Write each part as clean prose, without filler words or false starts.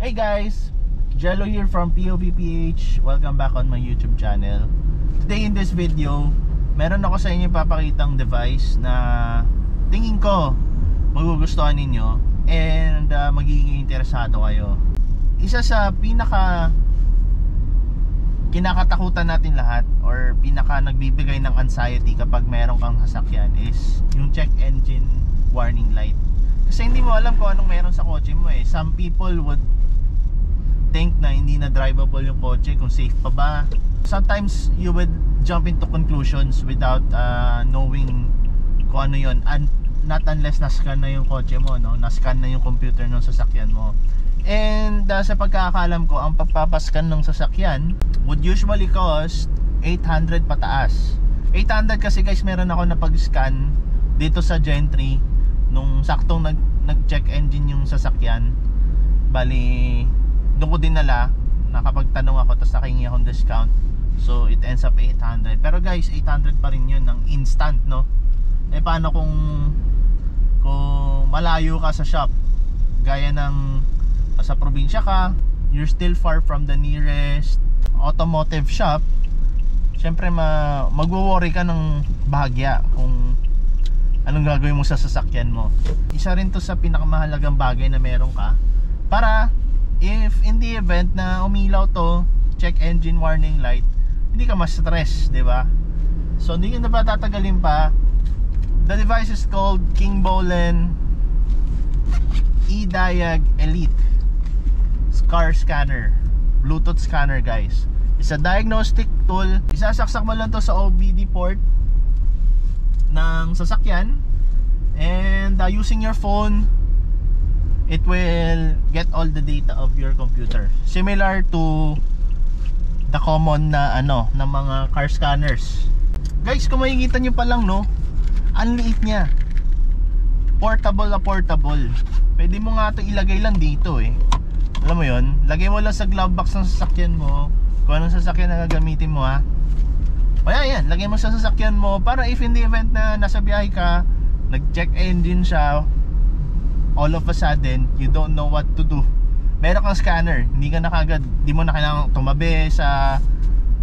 Hey guys, Jello here from POVPH. Welcome back on my YouTube channel. Today in this video, meron ako sa inyo papakitang device na tingin ko magugustuhan ninyo and magiging interesado kayo. Isa sa pinaka kinakatakutan natin lahat or pinaka nagbibigay ng anxiety kapag meron kang sasakyan is yung check engine warning light. Kasi hindi mo alam kung anong meron sa kotse mo eh. Some people would think na hindi na drivable yung kotse, kung safe pa ba. Sometimes you would jump into conclusions without knowing kung ano yun. And not unless na-scan na yung kotse mo, no? Na-scan na yung computer ng sasakyan mo. And sa pagkakaalam ko, ang pagpapascan ng sasakyan would usually cost 800 pataas. 800 kasi guys, meron ako na pag-scan dito sa Gentry nung saktong nag-check engine yung sasakyan. Bali doon ko dinala, nakapagtanong ako tapos nakahingi akong discount, so it ends up 800. Pero guys, 800 pa rin yun ng instant, no? Eh paano kung malayo ka sa shop, gaya ng sa probinsya ka, you're still far from the nearest automotive shop. Syempre magwo-worry ka ng bahagya kung anong gagawin mo sa sasakyan mo. Isa rin to sa pinakamahalagang bagay na meron ka, para if in the event na umilaw to check engine warning light, hindi ka ma-stress, di ba? So hindi na ba tatagalin pa? The device is called Kingbolen eDiag Elite Car Scanner, Bluetooth scanner guys. It's a diagnostic tool. Isasaksak mo lang to sa OBD port ng sasakyan, and using your phone, it will get all the data of your computer, similar to the common na ng mga car scanners. Guys, kung makikita nyo pa lang, no, ang liit nya, portable na portable. Pwede mo nga ito ilagay lang dito eh. Alam mo yon, lagay mo lang sa glove box ng sasakyan mo kung anong sasakyan na gagamitin mo, ha. O yan, lagay mo sa sasakyan mo para if in the event na nasa biyahe ka, nag-check engine siya, all of a sudden you don't know what to do, meron kang scanner, hindi mo na kailangan tumabi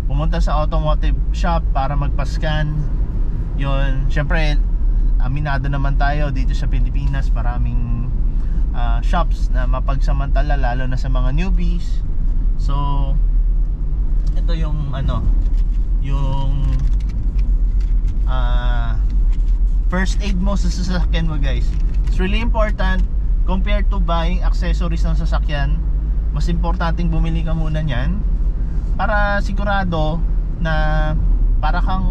pumunta sa automotive shop para magpa-scan. Yun, syempre aminado naman tayo dito sa Pilipinas, maraming shops na mapagsamantala, lalo na sa mga newbies. So ito yung yung first aid mo sa sasakyan mo guys. It's really important compared to buying accessories ng sasakyan. Mas importanteng bumili ka muna niyan para sigurado na para kang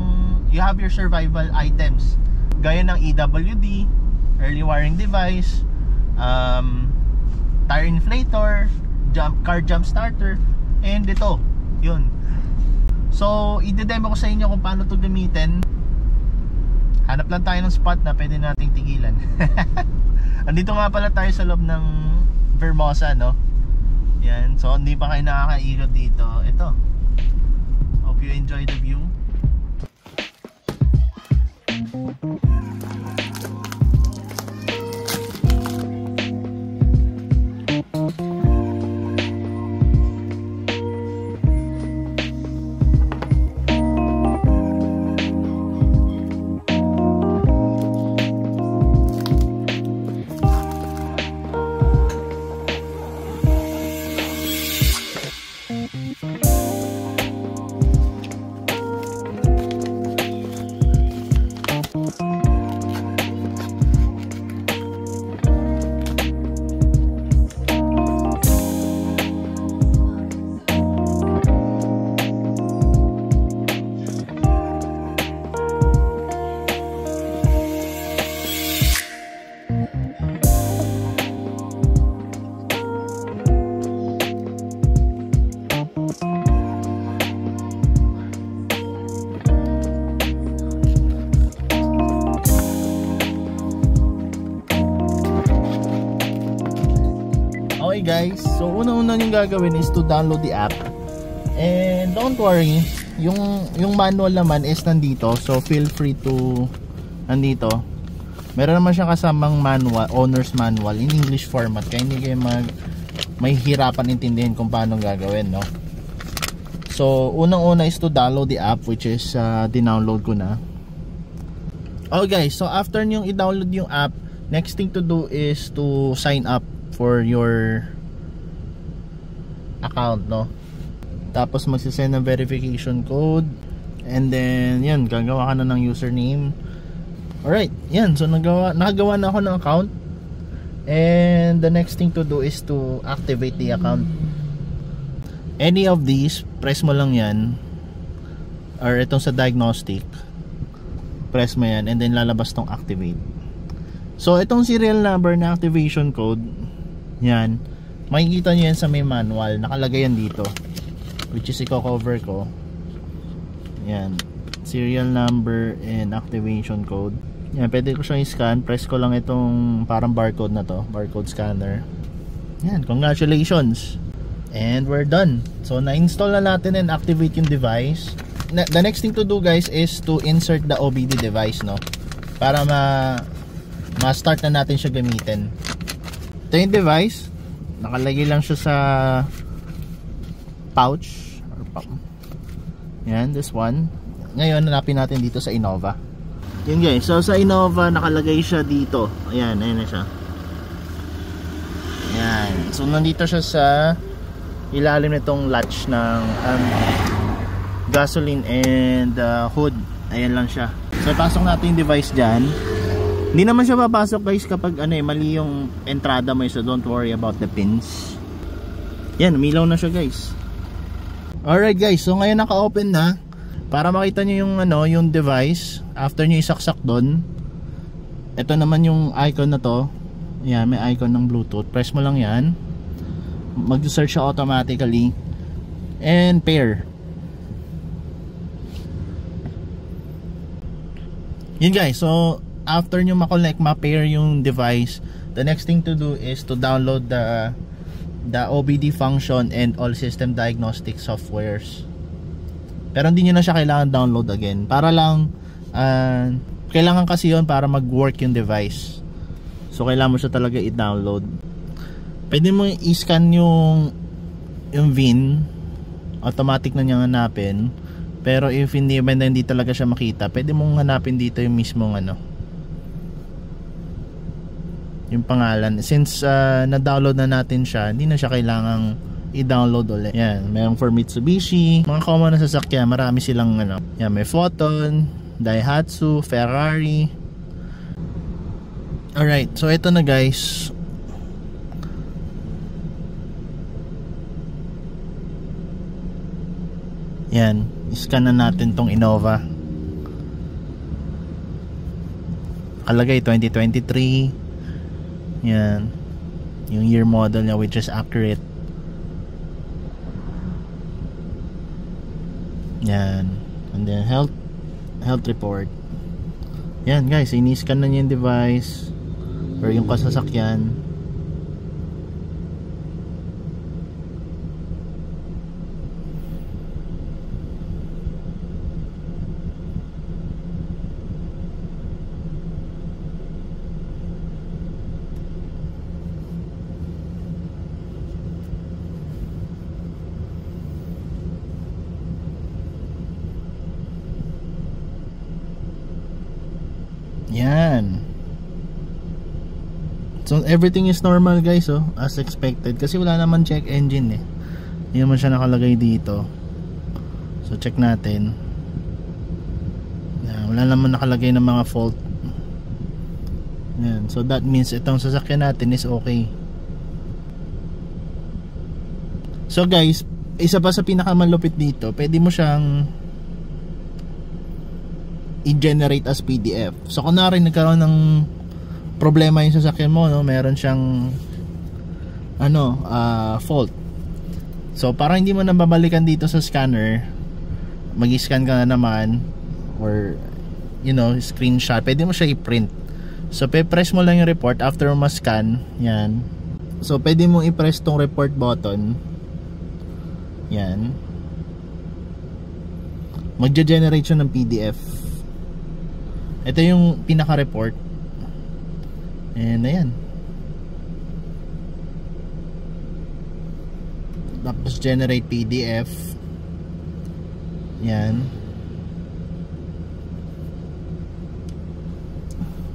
you have your survival items, gaya ng EWD, early warning device, tire inflator, car jump starter, and ito, yun. So i-demo ko sa inyo kung paano to gamitin. Hanap lang tayo ng spot na pwede nating tigilan. Andito nga pala tayo sa loob ng Vermosa, no? Yan, so hindi pa kayo nakakaikot dito. Ito, hope you enjoy the view. Okay guys, so una-una yung gagawin is to download the app. And don't worry, yung manual naman is nandito, so feel free to nandito. Meron naman siya kasamang manual, owner's manual in English format, kaya hindi kayo may hirapan intindihin kung paano gagawin, no? So unang-una is to download the app, which is dinownload ko na. Oh guys, so after nyo i-download yung app, next thing to do is to sign up for your account, no? Tapos magsisend ng verification code, and then yun, gagawa ka na ng username. Alright, yan. So nakagawa na ako ng account, and the next thing to do is to activate the account. Any of these, press mo lang yan, or itong sa diagnostic, press mo yan, and then lalabas tong activate. So itong serial number na activation code, yan, makikita nyo yan sa may manual, nakalagay yan dito, which is i-cover ko. Yan, serial number and activation code. Yan, pwede ko siyang i-scan. Press ko lang itong parang barcode na to, barcode scanner. Yan, congratulations, and we're done. So na-install na natin and activate yung device. The next thing to do guys is to insert the OBD device, no, para ma-start na natin siya gamitin. Ito yung device, nakalagay lang siya sa pouch. Yan, this one. Ngayon hanapin natin dito sa Innova. Yun guys, so sa Innova nakalagay siya dito. Ayan, ayan na siya. Yan, so nandito siya sa ilalim nitong latch ng gasoline and hood. Ayan lang siya. So pasok natin yung device dyan. Hindi naman siya papasok guys kapag mali yung entrada mo, so don't worry about the pins. Yan, umilaw na siya guys. Alright guys, so ngayon naka-open na. Para makita nyo yung yung device after nyo isaksak doon. Ito naman yung icon na to. Yan, may icon ng Bluetooth. Press mo lang yan, mag-search siya automatically, and pair. Yun guys, so after nyo ma-connect, ma-pair yung device, the next thing to do is to download the OBD function and all system diagnostic softwares. Pero hindi nyo na siya kailangan download again. Para lang kailangan kasi yun para mag-work yung device. So kailangan mo siya talaga i-download. Pwede mo i-scan yung VIN, automatic na niyang hanapin. Pero if hindi talaga siya makita, pwede mong hanapin dito yung mismong yung pangalan. Since na-download na natin siya, hindi na siya kailangang i-download ulit. Yan, mayroong for Mitsubishi, mga common na sasakyan, marami silang yan, may Photon, Daihatsu, Ferrari. Alright, so ito na guys. Yan, scan na natin tong Innova. Kalagay 2023. Yan, yung year model niya, which is accurate. Yan, and then health report. Yan guys, ini-scan na niya yung device or yung kasasakyan. Yan. So everything is normal guys, as expected, kasi wala naman check engine hindi naman siya nakalagay dito. So check natin. Yan, wala naman nakalagay ng mga fault. Yan, so that means itong sasakyan natin is okay. So guys, isa pa sa pinakamalupit dito, pwede mo siyang i-generate as PDF. So kunwari nagkaroon ng problema yung sasakyan mo, meron siyang fault. So para hindi mo na babalikan dito sa scanner, mag-scan ka na naman, or screenshot, pwede mo siya i-print. So pe-press mo lang yung report after mo ma-scan. Yan. So pwede mo i-press tong report button. Yan. Magge-generate siya ng PDF. Ito yung pinaka-report. And ayan. tapos generate PDF. Yan.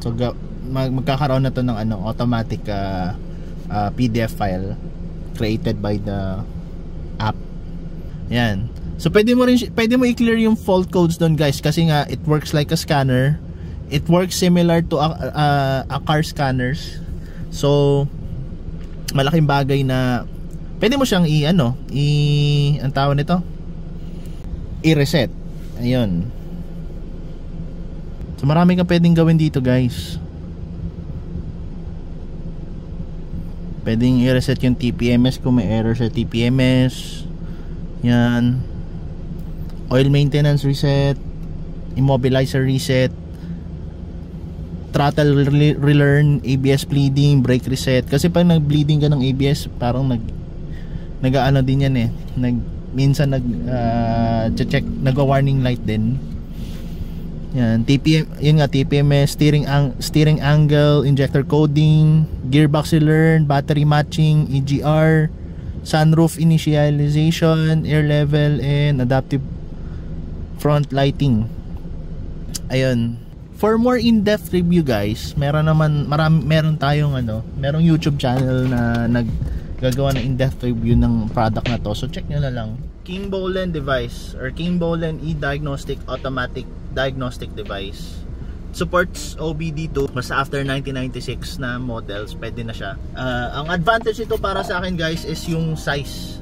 So magkakaroon na to ng automatic PDF file created by the app. Yan. So pwede mo i-clear yung fault codes doon, guys, kasi nga it works like a scanner. It works similar to a car scanners. So malaking bagay na pwede mo siyang ang tawag nito, i-reset. Ayun. So marami kang pwedeng gawin dito, guys. Pwedeng i-reset yung TPMS kung may error sa TPMS. Yan. Oil maintenance reset, immobilizer reset, throttle relearn, ABS bleeding, brake reset. Kasi pag nag-bleeding ka ng ABS, parang nag-ano din yan minsan check, nag-warning light din. Yan, TPMS, steering angle, injector coding, gearbox relearn, battery matching, EGR, sunroof initialization, air level, and adaptive front lighting. Ayun. For more in-depth review, guys, meron tayong merong YouTube channel na naggagawa ng in-depth review ng product na to. So check nyo na lang. King Bolen device or King Bolen e-diagnostic automatic diagnostic device. Supports OBD2 mas after 1996 na models, pwede na siya. Ang advantage ito para sa akin, guys, is yung size.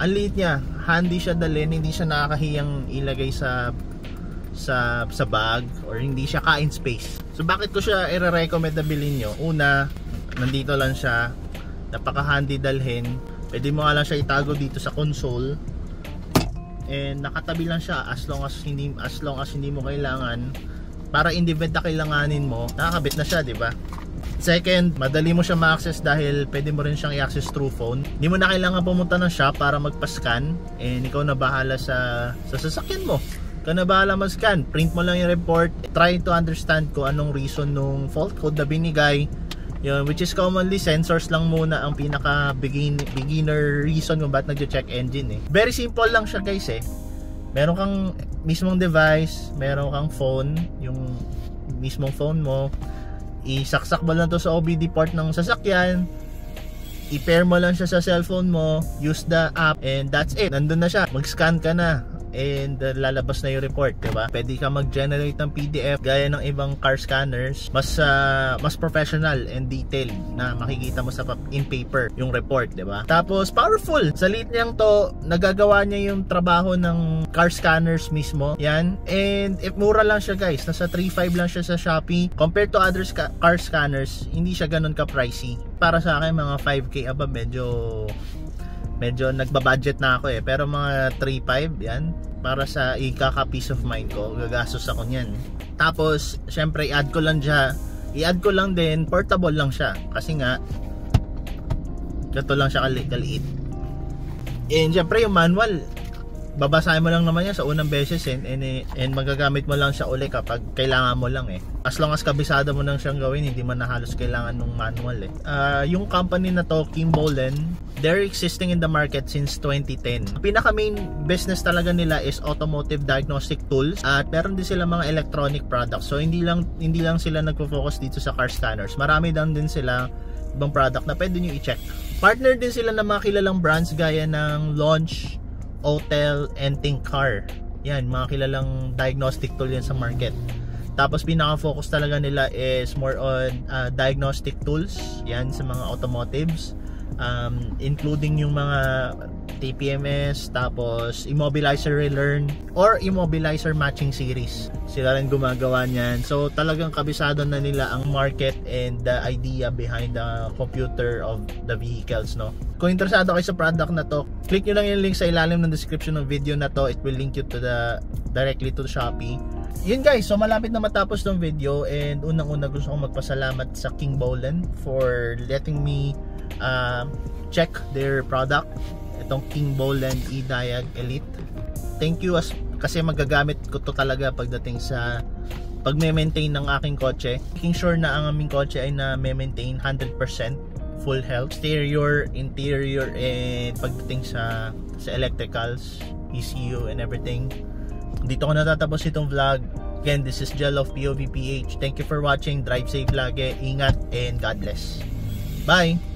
Ang liit niya, handy siya dalhin, hindi siya nakakahiyang ilagay sa bag, or hindi siya kain space. So bakit ko siya i-recommend na bilhin nyo? Una, nandito lang siya, napaka-handy dalhin. Pwede mo nga lang siya itago dito sa console, and nakatabi lang siya as long as hindi mo kailangan. Para in the event na kailanganin mo, nakakabit na siya, di ba? Second, madali mo siya ma-access dahil pwede mo rin siyang i-access through phone. Hindi mo na kailangan pumunta ng shop para magpa-scan, and ikaw na bahala sa sasakyan mo. Ikaw na bahala mag-scan. Print mo lang yung report. Try to understand kung anong reason nung fault code na binigay. Yun, which is commonly sensors lang muna ang pinaka beginner reason kung bakit nagche-check engine. Very simple lang siya, guys. Meron kang mismong device, meron kang phone, yung mismong phone mo, isaksak mo lang to sa OBD port ng sasakyan, i-pair mo lang siya sa cellphone mo, use the app, and that's it. Nandun na siya, mag-scan ka na, and lalabas na yung report, diba? Pwede ka mag-generate ng PDF gaya ng ibang car scanners, mas professional and detailed na makikita mo sa in paper yung report, diba? Tapos powerful, sa liit niyang to, nagagawa niya yung trabaho ng car scanners mismo. Yan, and if mura lang siya, guys, nasa 3.5 lang siya sa Shopee. Compared to other car scanners, hindi siya ganun ka pricey. Para sa akin, mga 5K above, medyo nagbabudget na ako pero mga 3.5 yan, para sa ikaka-peace of mind ko, gagastos ako niyan. Tapos syempre i-add ko lang din, portable lang siya, kasi nga gato lang siya kaliit. And syempre yung manual, babasahin mo lang naman yan sa unang beses, and magagamit mo lang siya uli kapag kailangan mo lang. As long as kabisado mo nang siyang gawin, hindi man na halos kailangan ng manual. Yung company na to, King Bolen, they're existing in the market since 2010. Pinaka main business talaga nila is automotive diagnostic tools, at meron din sila mga electronic products. So hindi lang sila nagfo-focus dito sa car scanners. Marami din sila ibang product na pwede nyo i-check. Partner din sila ng mga kilalang brands gaya ng Launch, Hotel, and Think Car. Yan, mga kilalang diagnostic tool yan sa market. Tapos pinaka-focus talaga nila is more on diagnostic tools. Yan, sa mga automotives, including yung mga TPMS, tapos immobilizer relearn or immobilizer matching series. Sila rin gumagawa niyan. So talagang kabisado na nila ang market and the idea behind the computer of the vehicles, no? Kung interesado kayo sa product na to, click nyo lang yung link sa ilalim ng description ng video na to. It will link you to directly to the Shopee. Yun, guys, so malapit na matapos ng video, and unang-una gusto kong magpasalamat sa King Bolen for letting me check their product, itong King Bolen e-Diag Elite. Thank you, kasi magagamit ko to talaga pagdating sa pag-maintain ng aking kotse, making sure na ang aming kotse ay na-maintain 100% full help, exterior, interior, and pagdating sa electricals, ECU and everything. Dito ko natatapos itong vlog. Again, this is Jel of POV PH. Thank you for watching. Drive safe lagi, ingat, and God bless. Bye!